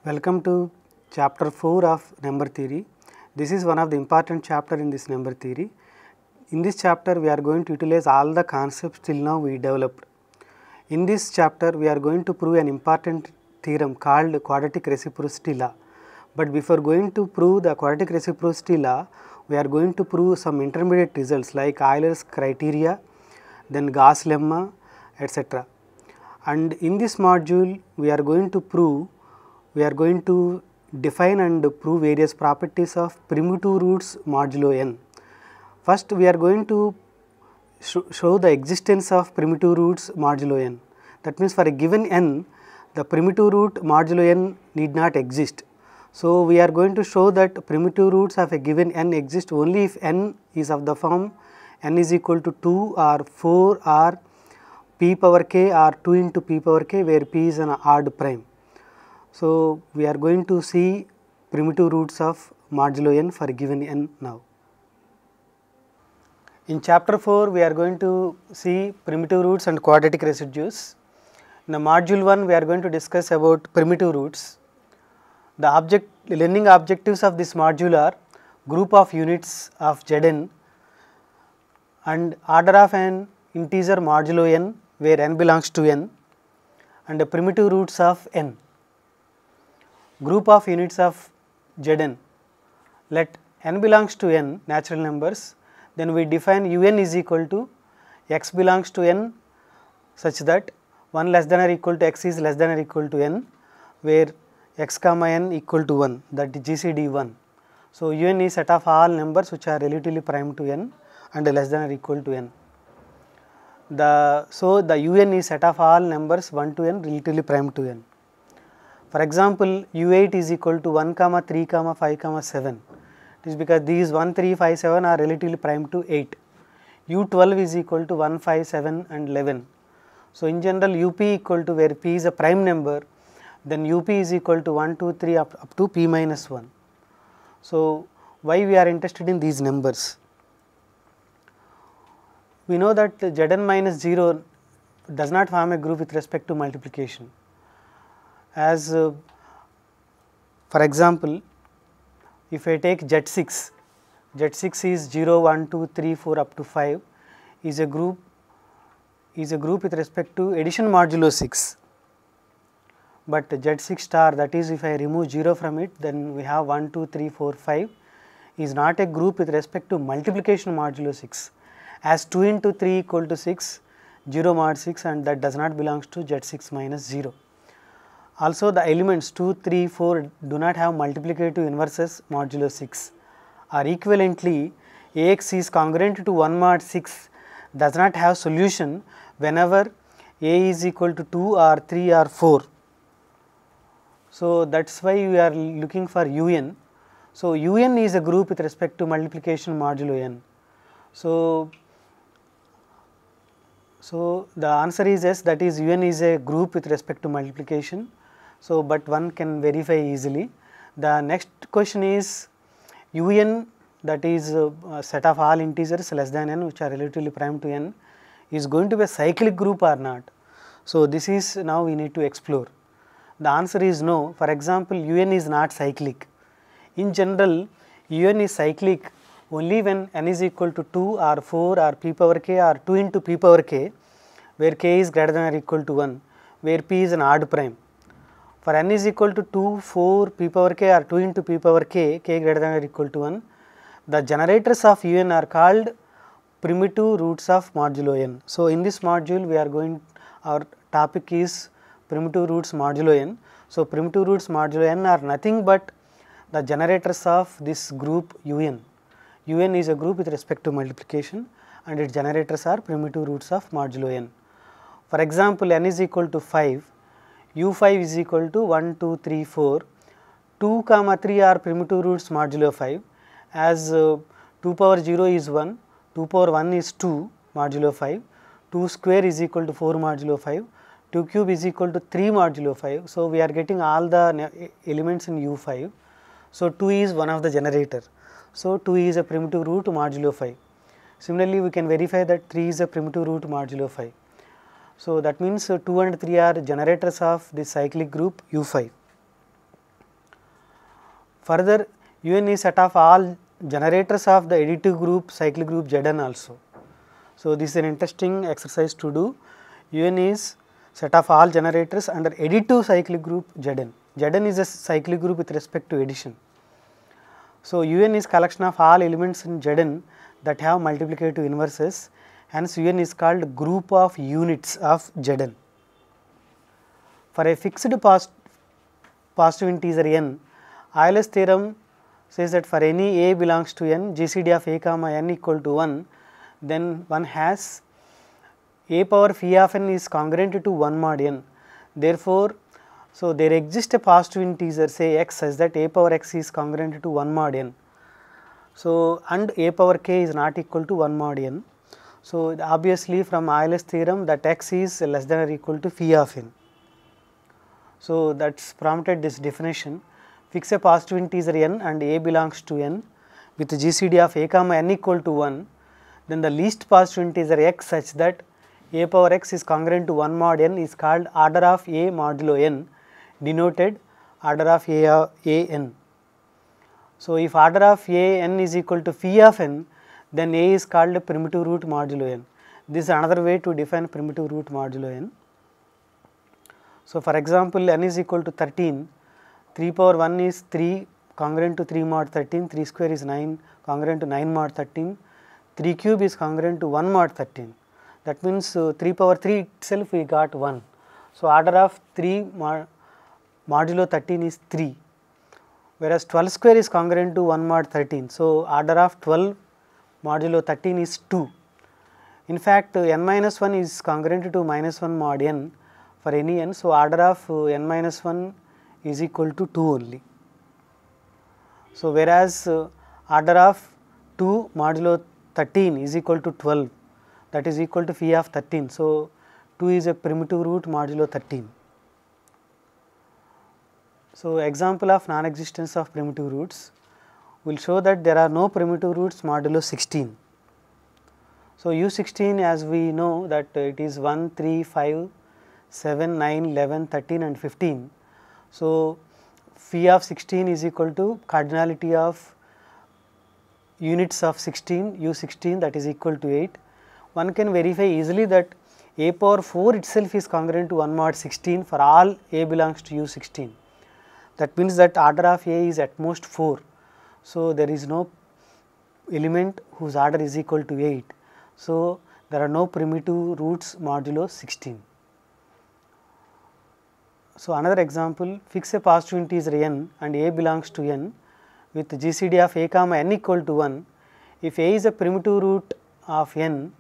Welcome to chapter 4 of number theory. This is one of the important chapter in this number theory. In this chapter we are going to utilize all the concepts till now we developed. In this chapter we are going to prove an important theorem called quadratic reciprocity law. But before going to prove the quadratic reciprocity law, we are going to prove some intermediate results like Euler's criteria, then Gauss lemma, etc. And in this module we are going to define and prove various properties of primitive roots modulo n. First we are going to show the existence of primitive roots modulo n. That means for a given n, the primitive root modulo n need not exist. So we are going to show that primitive roots of a given n exist only if n is of the form n is equal to 2 or 4 or p power k or 2 into p power k, where p is an odd prime. So we are going to see primitive roots of modulo n for a given n now. In chapter 4 we are going to see primitive roots and quadratic residues. In the module 1 we are going to discuss about primitive roots. The learning objectives of this module are group of units of Zn and order of an integer modulo n where n belongs to n, and the primitive roots of n. Group of units of Zn, let n belongs to n natural numbers, then we define un is equal to x belongs to n such that 1 less than or equal to x is less than or equal to n, where x comma n equal to 1, that is GCD 1. So un is set of all numbers which are relatively prime to n and less than or equal to n. So the un is set of all numbers 1 to n relatively prime to n. For example, u8 is equal to 1, 3, 5, 7. It is because these 1, 3, 5, 7 are relatively prime to 8. u12 is equal to 1, 5, 7 and 11. So in general up equal to, where p is a prime number, then up is equal to 1, 2, 3 up to p minus 1. So why we are interested in these numbers? We know that Zn minus 0 does not form a group with respect to multiplication. As for example, if I take Z6 is 0, 1, 2, 3, 4 up to 5 is a group with respect to addition modulo 6. But Z6 star, that is if I remove 0 from it, then we have 1, 2, 3, 4, 5 is not a group with respect to multiplication modulo 6, as 2 into 3 equal to 6, 0 mod 6, and that does not belongs to Z6 minus 0. Also the elements 2, 3, 4 do not have multiplicative inverses modulo 6, or equivalently Ax is congruent to 1 mod 6 does not have solution whenever A is equal to 2 or 3 or 4. So that is why we are looking for un. So un is a group with respect to multiplication modulo n. So the answer is yes, that is un is a group with respect to multiplication. So but one can verify easily. The next question is un, that is a set of all integers less than n which are relatively prime to n, is going to be a cyclic group or not. So this is now we need to explore. The answer is no. For example, un is not cyclic. In general, un is cyclic only when n is equal to 2 or 4 or p power k or 2 into p power k, where k is greater than or equal to 1, where p is an odd prime. For n is equal to 2, 4, p power k or 2 into p power k, k greater than or equal to 1, the generators of un are called primitive roots of modulo n. So in this module our topic is primitive roots modulo n. So primitive roots modulo n are nothing but the generators of this group un. un is a group with respect to multiplication and its generators are primitive roots of modulo n. For example, n is equal to 5, u5 is equal to 1, 2, 3, 4, 2, 3 are primitive roots modulo 5, as 2 power 0 is 1, 2 power 1 is 2 modulo 5, 2 square is equal to 4 modulo 5, 2 cube is equal to 3 modulo 5. So we are getting all the elements in u5. So 2 is one of the generator. So 2 is a primitive root modulo 5. Similarly, we can verify that 3 is a primitive root modulo 5. So that means 2 and 3 are generators of this cyclic group U5. Further, Un is set of all generators of the additive group cyclic group Zn also. So, this is an interesting exercise to do. Un is set of all generators under additive cyclic group Zn. Zn is a cyclic group with respect to addition. So, Un is collection of all elements in Zn that have multiplicative inverses, hence Un is called group of units of Zn. For a fixed positive integer n, Euler's theorem says that for any a belongs to n, GCD of a comma n equal to 1, then one has a power phi of n is congruent to 1 mod n. Therefore, so there exists a positive integer say x such that a power x is congruent to 1 mod n. So, and a power k is not equal to 1 mod n. So, obviously from Euler's theorem that x is less than or equal to phi of n. So, that is prompted this definition. Fix a positive integer n and a belongs to n with GCD of a comma n equal to 1, then the least positive integer x such that a power x is congruent to 1 mod n is called order of a modulo n, denoted order of a n. So, if order of a n is equal to phi of n, then a is called primitive root modulo n. This is another way to define primitive root modulo n. So, for example, n is equal to 13, 3 power 1 is 3 congruent to 3 mod 13, 3 square is 9 congruent to 9 mod 13, 3 cube is congruent to 1 mod 13. That means 3 power 3 itself we got 1. So, order of 3 modulo 13 is 3, whereas 12 square is congruent to 1 mod 13. So, order of 12 modulo 13 is 2. In fact, n minus 1 is congruent to minus 1 mod n for any n. So, order of n minus 1 is equal to 2 only. So, whereas order of 2 modulo 13 is equal to 12, that is equal to phi of 13. So, 2 is a primitive root modulo 13. So, example of non-existence of primitive roots will show that there are no primitive roots modulo 16. So, U16 as we know that it is 1, 3, 5, 7, 9, 11, 13 and 15. So, phi of 16 is equal to cardinality of units of 16 U16, that is equal to 8. One can verify easily that a power 4 itself is congruent to 1 mod 16 for all a belongs to U16. That means that order of a is at most 4. So, there is no element whose order is equal to 8. So, there are no primitive roots modulo 16. So, another example, fix a positive integer n and a belongs to n with GCD of a comma n equal to 1. If a is a primitive root of n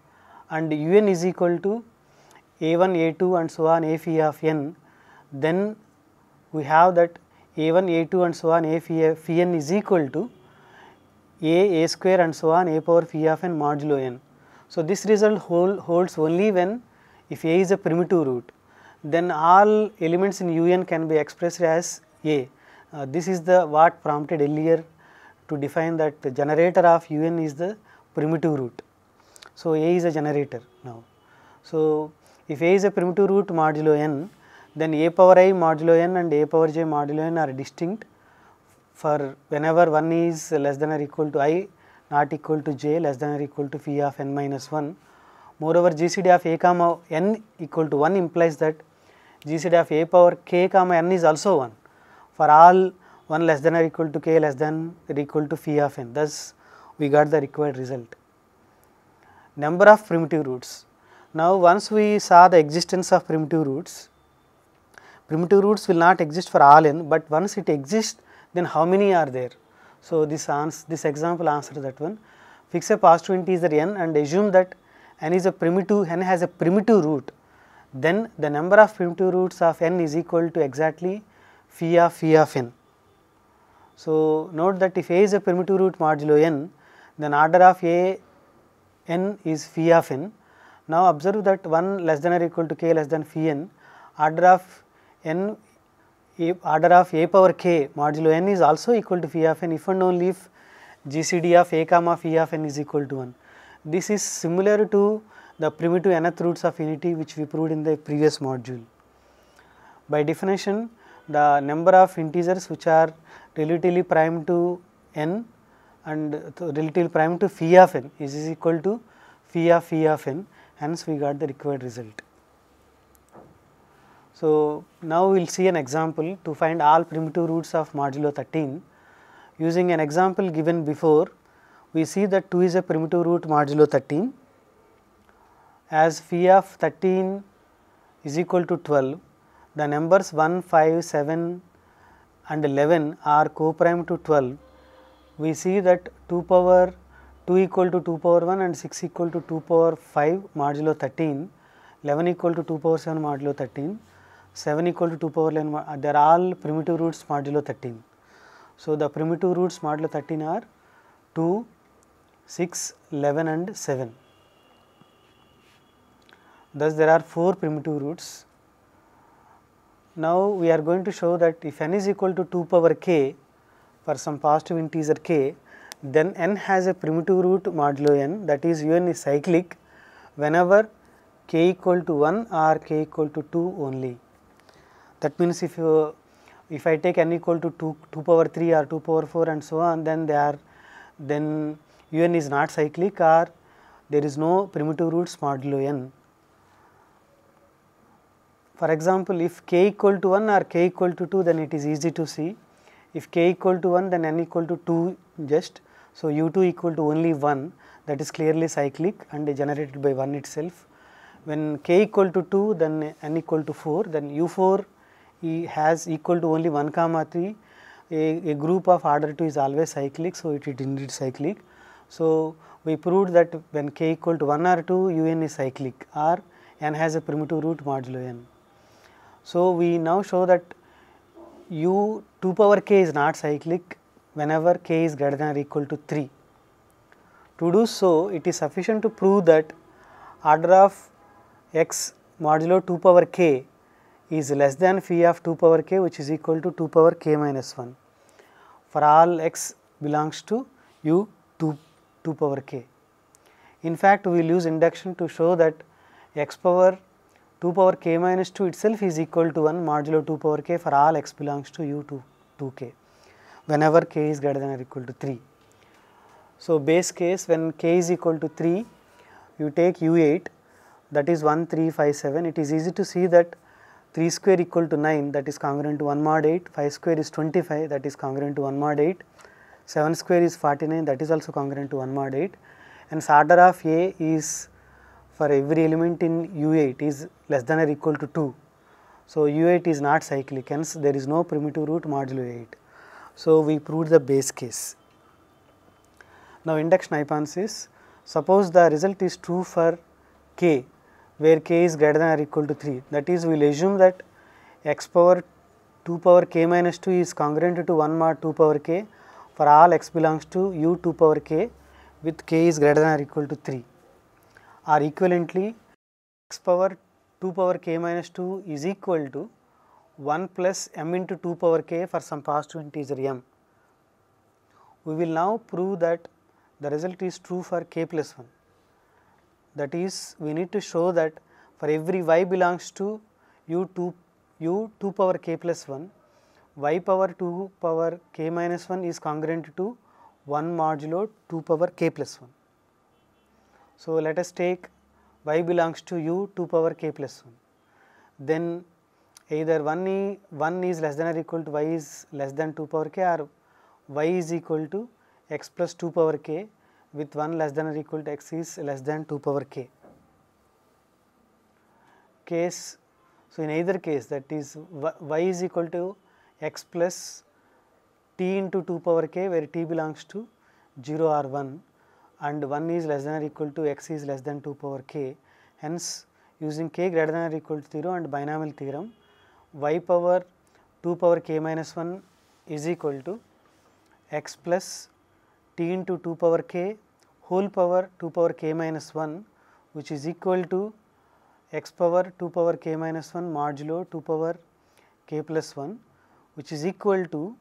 and un is equal to a1, a2 and so on a phi of n, then we have that a1, a2 and so on a phi n is equal to a square and so on a power phi of n modulo n. So, this result holds only when if a is a primitive root, then all elements in un can be expressed as a. This is the what prompted earlier to define that the generator of un is the primitive root. So, a is a generator now. So, if a is a primitive root modulo n, then a power I modulo n and a power j modulo n are distinct for whenever one is less than or equal to I, not equal to j, less than or equal to phi of n minus 1. Moreover, GCD of a comma n equal to 1 implies that GCD of a power k comma n is also 1 for all 1 less than or equal to k less than or equal to phi of n. Thus, we got the required result. Number of primitive roots. Now, once we saw the existence of primitive roots will not exist for all n, but once it exists, then how many are there? So, this example answers that one. Fix a positive integer n and assume that n has a primitive root, then the number of primitive roots of n is equal to exactly phi of n. So, note that if a is a primitive root modulo n, then order of a n is phi of n. Now, observe that 1 less than or equal to k less than phi n, order of n, order of a power k modulo n is also equal to phi of n if and only if GCD of a comma phi of n is equal to 1. This is similar to the primitive nth roots of unity which we proved in the previous module. By definition, the number of integers which are relatively prime to n and relatively prime to phi of n is equal to phi of n, hence we got the required result. So, now we will see an example to find all primitive roots of modulo 13. Using an example given before, we see that 2 is a primitive root modulo 13, as phi of 13 is equal to 12, the numbers 1, 5, 7 and 11 are co-prime to 12. We see that 2 power 2 equal to 2 power 1 and 6 equal to 2 power 5 modulo 13, 11 equal to 2 power 7 modulo 13, 7 equal to 2 power 11, they are all primitive roots modulo 13. So, the primitive roots modulo 13 are 2, 6, 11 and 7. Thus, there are 4 primitive roots. Now, we are going to show that if n is equal to 2 power k for some positive integer k, then n has a primitive root modulo n, that is un is cyclic whenever k equal to 1 or k equal to 2 only. That means, if I take n equal to 2 power 3 or 2 power 4 and so on, then then un is not cyclic or there is no primitive roots modulo n. For example, if k equal to 1 or k equal to 2, then it is easy to see. If k equal to 1, then n equal to 2 just. So, u2 equal to only 1, that is clearly cyclic and generated by 1 itself. When k equal to 2, then n equal to 4, then u4 has equal to only 1 comma 3, a group of order 2 is always cyclic. So, it is indeed cyclic. So, we proved that when k equal to 1 or 2, un is cyclic or n has a primitive root modulo n. So, we now show that u 2 power k is not cyclic whenever k is greater than or equal to 3. To do so, it is sufficient to prove that order of x modulo 2 power k is less than phi of 2 power k, which is equal to 2 power k minus 1 for all x belongs to u 2 power k. In fact, we will use induction to show that x power 2 power k minus 2 itself is equal to 1 modulo 2 power k for all x belongs to u 2k whenever k is greater than or equal to 3. So, base case when k is equal to 3, you take u8, that is 1, 3, 5, 7. It is easy to see that 3 square equal to 9, that is congruent to 1 mod 8, 5 square is 25, that is congruent to 1 mod 8, 7 square is 49, that is also congruent to 1 mod 8, and so order of A is for every element in u8 is less than or equal to 2. So, u8 is not cyclic, hence there is no primitive root modulo 8. So, we proved the base case. Now, induction hypothesis, suppose the result is true for k, where k is greater than or equal to 3, that is we will assume that x power 2 power k minus 2 is congruent to 1 mod 2 power k for all x belongs to u 2 power k with k is greater than or equal to 3, or equivalently x power 2 power k minus 2 is equal to 1 plus m into 2 power k for some positive integer m. We will now prove that the result is true for k plus 1. That is, we need to show that for every y belongs to u 2 power k plus 1, y power 2 power k minus 1 is congruent to 1 modulo 2 power k plus 1. So, let us take y belongs to u 2 power k plus 1. Then either 1 is less than or equal to y is less than 2 power k, or y is equal to x plus 2 power k with 1 less than or equal to x is less than 2 power k. Case, so in either case, that is y is equal to x plus t into 2 power k, where t belongs to 0 or 1, and 1 is less than or equal to x is less than 2 power k. Hence, using k greater than or equal to 0 and binomial theorem, y power 2 power k minus 1 is equal to x plus t into 2 power k whole power 2 power k minus 1, which is equal to x power 2 power k minus 1 modulo 2 power k plus 1, which is equal to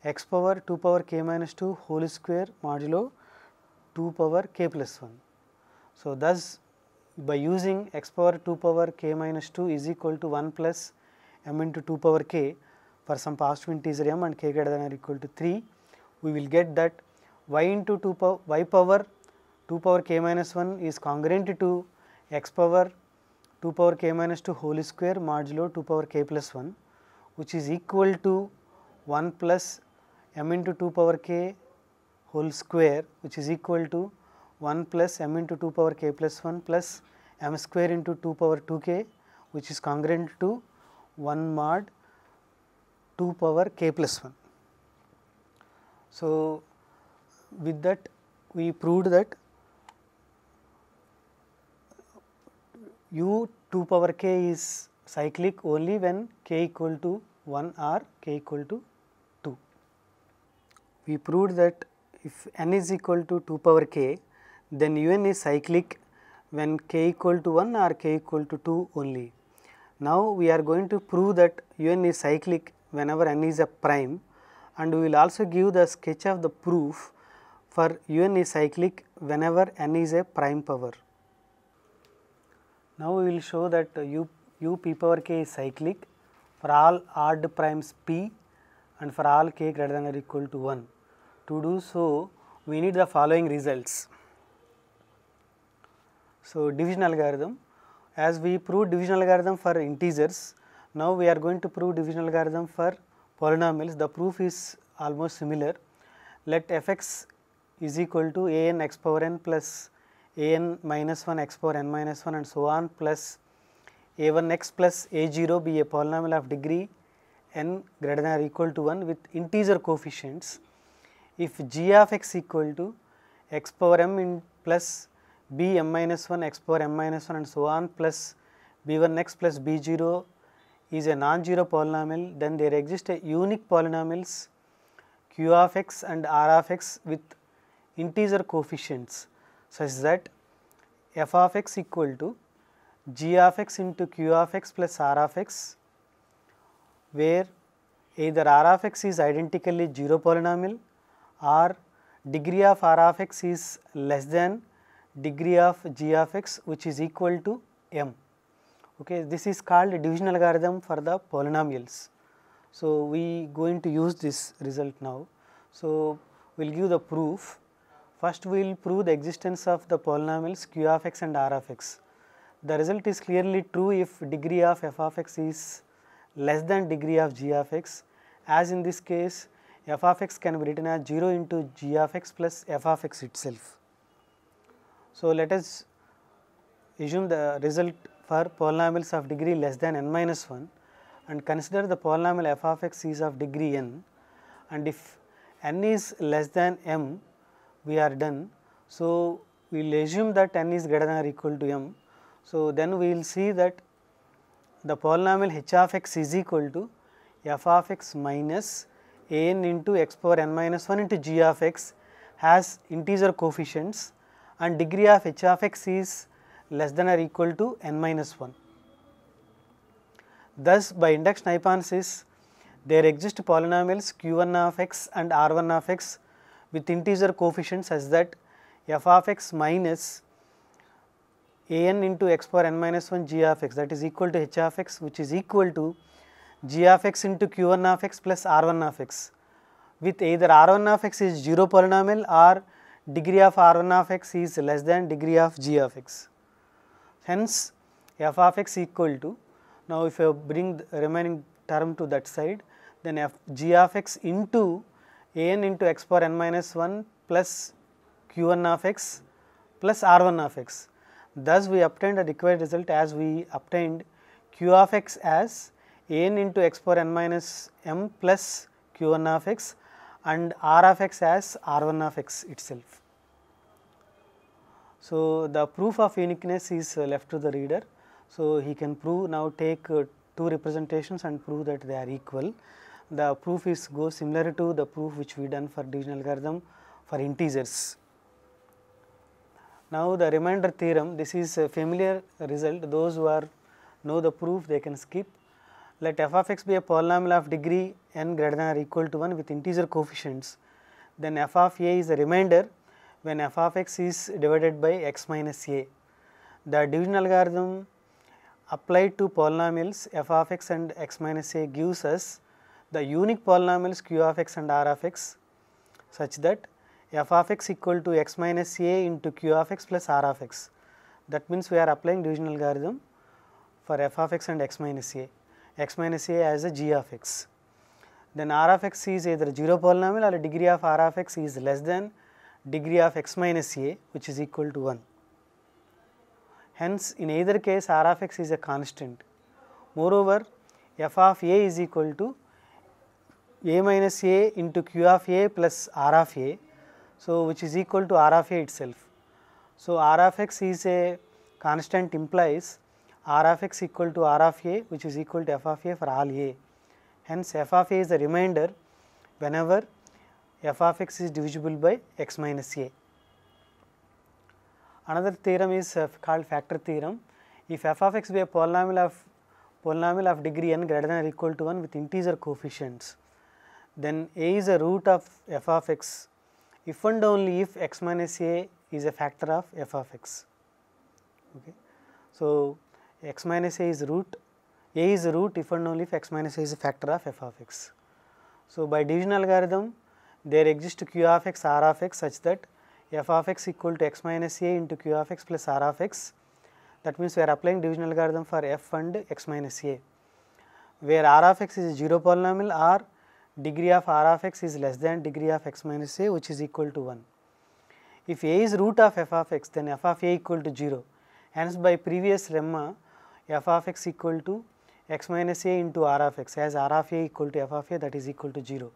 x power 2 power k minus 2 whole square modulo 2 power k plus 1. So, thus by using x power 2 power k minus 2 is equal to 1 plus m into 2 power k. for some positive integer m and k greater than or equal to 3, we will get that y into y power 2 power k minus 1 is congruent to x power 2 power k minus 2 whole square modulo 2 power k plus 1, which is equal to 1 plus m into 2 power k whole square, which is equal to 1 plus m into 2 power k plus 1 plus m square into 2 power 2 k, which is congruent to 1 mod 2 power k plus 1. So, with that we proved that u 2 power k is cyclic only when k equal to 1 or k equal to 2. We proved that if n is equal to 2 power k, then un is cyclic when k equal to 1 or k equal to 2 only. Now, we are going to prove that un is cyclic whenever n is a prime, and we will also give the sketch of the proof for un is cyclic whenever n is a prime power. Now, we will show that u p power k is cyclic for all odd primes p and for all k greater than or equal to 1. To do so, we need the following results. So, division algorithm, as we proved division algorithm for integers, now we are going to prove division algorithm for polynomials. The proof is almost similar. Let f x is equal to a n x power n plus a n minus 1 x power n minus 1 and so on plus a 1 x plus a 0 be a polynomial of degree n greater than or equal to 1 with integer coefficients. If g of x equal to x power m in plus b m minus 1 x power m minus 1 and so on plus b 1 x plus b 0 is a non-zero polynomial, then there exist a unique polynomials q of x and r of x with integer coefficients such that f of x equal to g of x into q of x plus r of x, where either r of x is identically 0 polynomial or degree of r of x is less than degree of g of x, which is equal to m. Okay, this is called division algorithm for the polynomials. So, we going to use this result now. So, we will give the proof. First, we will prove the existence of the polynomials q of x and r of x. The result is clearly true if degree of f of x is less than degree of g of x, as in this case f of x can be written as 0 into g of x plus f of x itself. So, let us assume the result for polynomials of degree less than n minus 1 and consider the polynomial f of x is of degree n, and if n is less than m, we are done. So, we will assume that n is greater than or equal to m. So, then we will see that the polynomial h of x is equal to f of x minus a n into x power n minus 1 into g of x has integer coefficients and degree of h of x is less than or equal to n minus 1. Thus, by induction hypothesis, there exist polynomials q1 of x and r1 of x with integer coefficients such that f of x minus a n into x power n minus 1 g of x, that is equal to h of x, which is equal to g of x into q1 of x plus r1 of x, with either r1 of x is 0 polynomial or degree of r1 of x is less than degree of g of x. Hence, f of x equal to, now if you bring the remaining term to that side, then f g of x into a n into x power n minus 1 plus q1 of x plus r1 of x. Thus, we obtained a required result as we obtained q of x as a n into x power n minus m plus q1 of x and r of x as r1 of x itself. So, the proof of uniqueness is left to the reader. So, he can prove, now take two representations and prove that they are equal. The proof is goes similar to the proof which we done for division algorithm for integers. Now, the remainder theorem, this is a familiar result, those who are know the proof they can skip. Let f of x be a polynomial of degree n greater than or equal to 1 with integer coefficients, then f of a is a remainder when f of x is divided by x minus a. The division algorithm applied to polynomials f of x and x minus a gives us the unique polynomials q of x and r of x such that f of x equal to x minus a into q of x plus r of x. That means we are applying division algorithm for f of x and x minus a as a g of x. Then r of x is either 0 polynomial or degree of r of x is less than degree of x minus a, which is equal to 1. Hence, in either case r of x is a constant. Moreover, f of a is equal to a minus a into q of a plus r of a, so which is equal to r of a itself. So, r of x is a constant implies r of x equal to r of a, which is equal to f of a for all a. Hence, f of a is a remainder whenever f of x is divisible by x minus a. Another theorem is called factor theorem. If f of x be a polynomial of degree n greater than or equal to 1 with integer coefficients, then a is a root of f of x if and only if x minus a is a factor of f of x. Okay. So, x minus a is root, a is a root if and only if x minus a is a factor of f of x. So, by division algorithm there exists q of x, r of x such that f of x equal to x minus a into q of x plus r of x. That means we are applying division algorithm for f and x minus a, where r of x is a 0 polynomial or degree of r of x is less than degree of x minus a, which is equal to 1. If a is root of f of x, then f of a equal to 0. Hence, by previous lemma, f of x equal to x minus a into r of x, as r of a equal to f of a, that is equal to 0.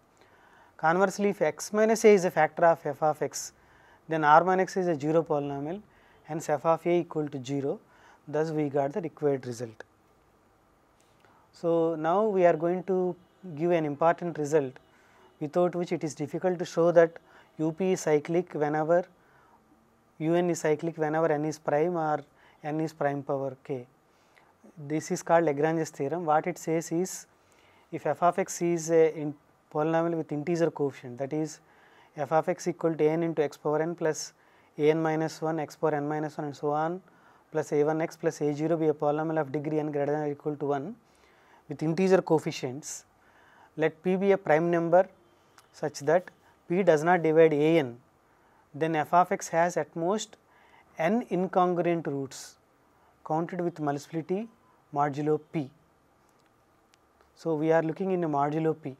Conversely, if x minus a is a factor of f of x, then r minus x is a 0 polynomial, hence f of a equal to 0, thus we got the required result. So, now we are going to give an important result without which it is difficult to show that UP is cyclic whenever UN is cyclic whenever n is prime or n is prime power k. This is called Lagrange's theorem. What it says is, if f of x is a polynomial with integer coefficient, that is f of x equal to n into x power n plus a n minus 1 x power n minus 1 and so on plus a1 x plus a0 be a polynomial of degree n greater than or equal to 1 with integer coefficients. Let p be a prime number such that p does not divide a n, then f of x has at most n incongruent roots counted with multiplicity modulo p. So, we are looking in a modulo p.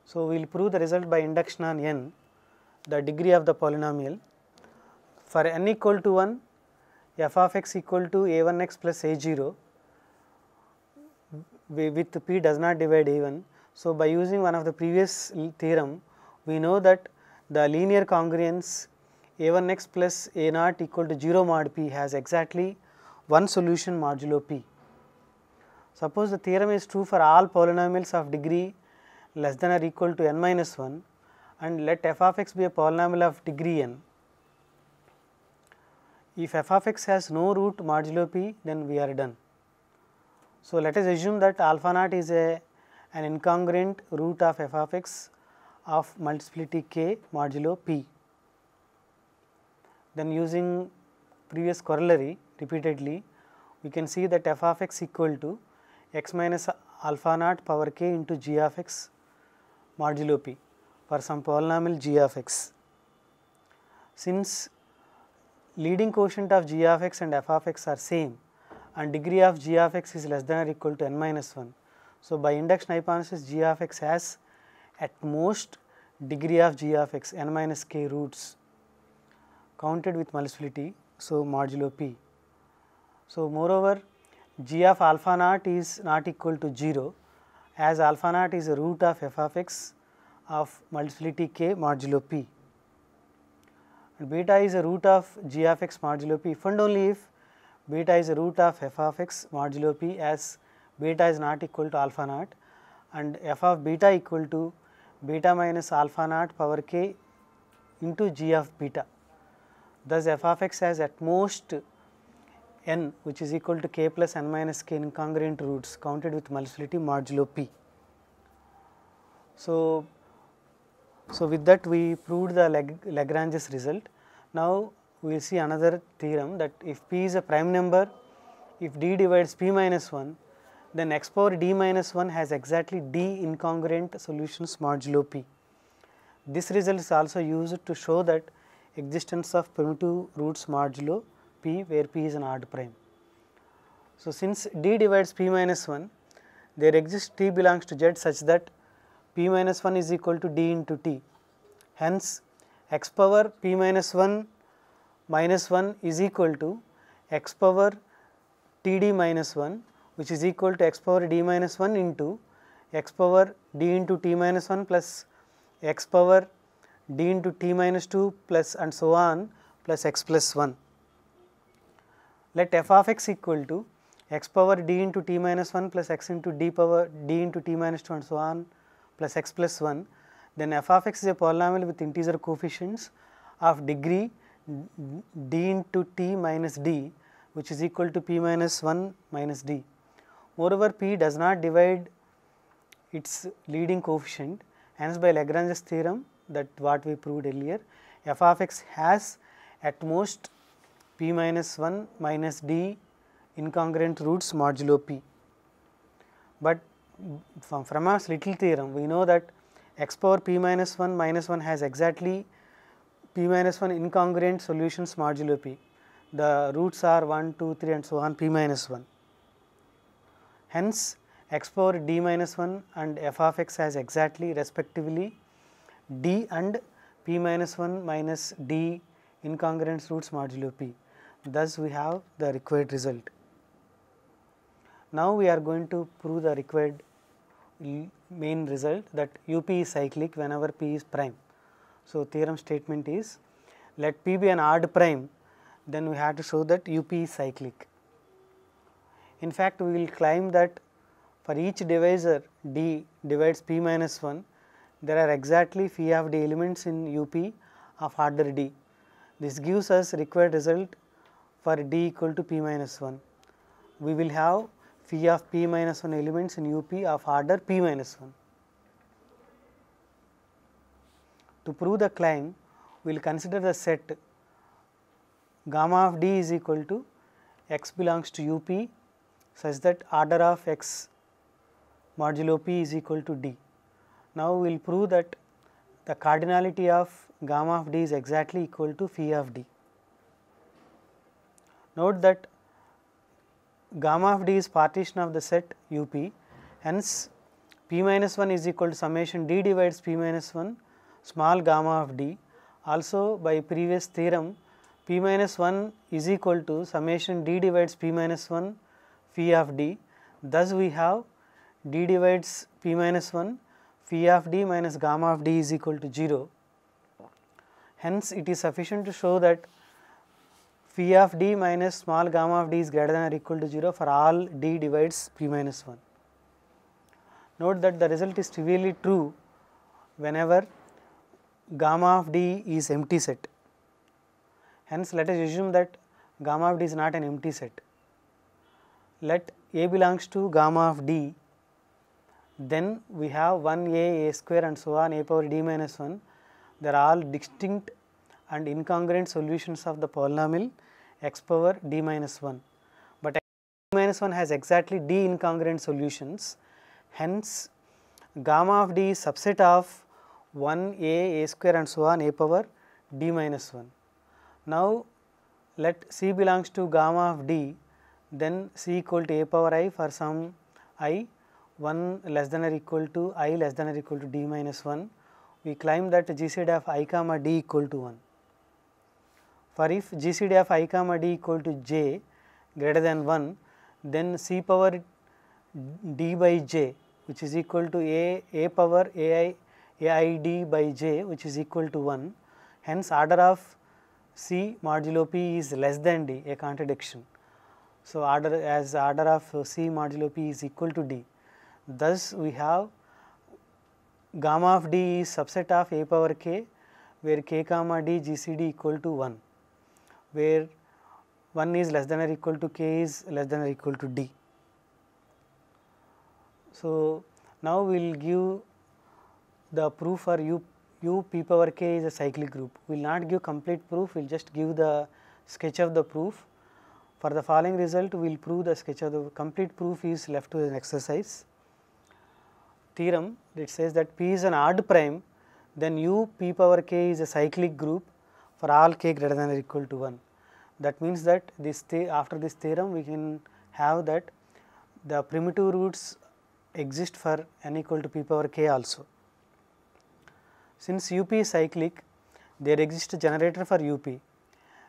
So, we will prove the result by induction on n, the degree of the polynomial. For n equal to 1, f of x equal to a1 x plus a0 with p does not divide a1. So, by using one of the previous theorem, we know that the linear congruence a1 x plus a naught equal to 0 mod p has exactly one solution modulo p. Suppose the theorem is true for all polynomials of degree less than or equal to n minus 1, and let f of x be a polynomial of degree n. If f of x has no root modulo p, then we are done. So, let us assume that alpha naught is an incongruent root of f of x of multiplicity k modulo p. Then using previous corollary repeatedly, we can see that f of x equal to x minus alpha naught power k into g of x modulo p for some polynomial g of x. Since leading quotient of g of x and f of x are same and degree of g of x is less than or equal to n minus 1. So, by induction hypothesis g of x has at most degree of g of x n minus k roots counted with multiplicity, so modulo p. So, moreover, g of alpha naught is not equal to 0, as alpha naught is a root of f of x of multiplicity k modulo p, and beta is a root of g of x modulo p if and only if beta is a root of f of x modulo p, as beta is not equal to alpha naught and f of beta equal to beta minus alpha naught power k into g of beta. Thus, f of x has at most n, which is equal to k plus n minus k incongruent roots counted with multiplicity modulo p. So, with that we proved the Lagrange's result. Now, we will see another theorem, that if p is a prime number, if d divides p minus 1, then x power d minus 1 has exactly d incongruent solutions modulo p. This result is also used to show that existence of primitive roots modulo p, where p is an odd prime. So, since d divides p minus 1, there exists t belongs to Z such that p minus 1 is equal to d into t. Hence, x power p minus 1 is equal to x power t d minus 1, which is equal to x power d minus 1 into x power d into t minus 1 plus x power d into t minus 2 plus and so on plus x plus 1. Let f of x equal to x power d into t minus 1 plus x into d power d into t minus 2 and so on plus x plus 1, then f of x is a polynomial with integer coefficients of degree d into t minus d, which is equal to p minus 1 minus d. Moreover, p does not divide its leading coefficient, hence by Lagrange's theorem, that what we proved earlier, f of x has at most p minus 1 minus d incongruent roots modulo p. But from our little theorem, we know that x power p minus 1 has exactly p minus 1 incongruent solutions modulo p. The roots are 1, 2, 3 and so on p minus 1. Hence, x power d minus 1 and f of x has exactly respectively d and p minus 1 minus d incongruent roots modulo p. Thus, we have the required result. Now, we are going to prove the required main result, that UP is cyclic whenever P is prime. So, theorem statement is, let P be an odd prime, then we have to show that UP is cyclic. In fact, we will claim that for each divisor D divides P minus 1, there are exactly phi of D elements in UP of order D. This gives us required result for D equal to P minus 1. We will have phi of P minus 1 elements in UP of order P minus 1. To prove the claim, we will consider the set gamma of D is equal to x belongs to UP such that order of x modulo P is equal to D. Now, we will prove that the cardinality of gamma of D is exactly equal to phi of D. Note that gamma of D is partition of the set UP, hence P minus 1 is equal to summation D divides P minus 1 small gamma of D. Also, by previous theorem, P minus 1 is equal to summation D divides P minus 1 phi of D. Thus, we have D divides P minus 1 phi of D minus gamma of D is equal to 0. Hence, it is sufficient to show that phi of D minus small gamma of D is greater than or equal to 0 for all D divides P minus 1. Note that the result is trivially true whenever gamma of D is empty set. Hence, let us assume that gamma of D is not an empty set. Let A belongs to gamma of D, then we have 1 a square and so on a power d minus 1. They are all distinct and incongruent solutions of the polynomial x power d minus 1, but d minus 1 has exactly d incongruent solutions. Hence, gamma of d is subset of 1 a square and so on a power d minus 1. Now, let C belongs to gamma of d, then C equal to a power I for some I 1 less than or equal to I less than or equal to d minus 1. We claim that GCD of I comma d equal to 1. For if GCD of I comma d equal to j greater than 1, then C power d by j, which is equal to a power ai d by j, which is equal to 1. Hence, order of C modulo p is less than d, a contradiction. So, order of C modulo p is equal to d. Thus, we have gamma of d is subset of a power k, where k comma d GCD equal to 1, where 1 is less than or equal to k is less than or equal to d. So, now we will give the proof for u p power k is a cyclic group. We will not give complete proof, we will just give the sketch of the proof. For the following result, we will prove the sketch of the complete proof is left to an exercise. Theorem, it says that P is an odd prime, then U P power k is a cyclic group for all k greater than or equal to 1. That means that after this theorem we can have that the primitive roots exist for n equal to p power k also. Since UP is cyclic, there exists a generator for UP.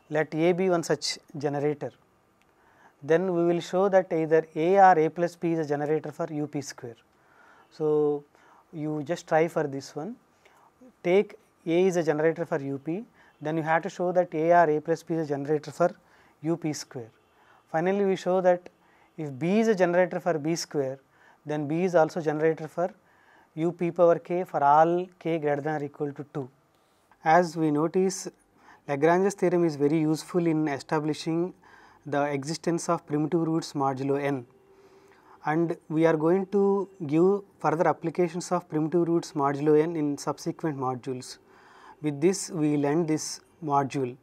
Let A be one such generator. Then we will show that either A or A plus P is a generator for UP square. So, you just try for this one. Take A is a generator for UP, then you have to show that A or A plus P is a generator for UP square. Finally, we show that if B is a generator for B square, then B is also generator for U p power k for all k greater than or equal to 2. As we notice, Lagrange's theorem is very useful in establishing the existence of primitive roots modulo n, and we are going to give further applications of primitive roots modulo n in subsequent modules. With this, we will end this module.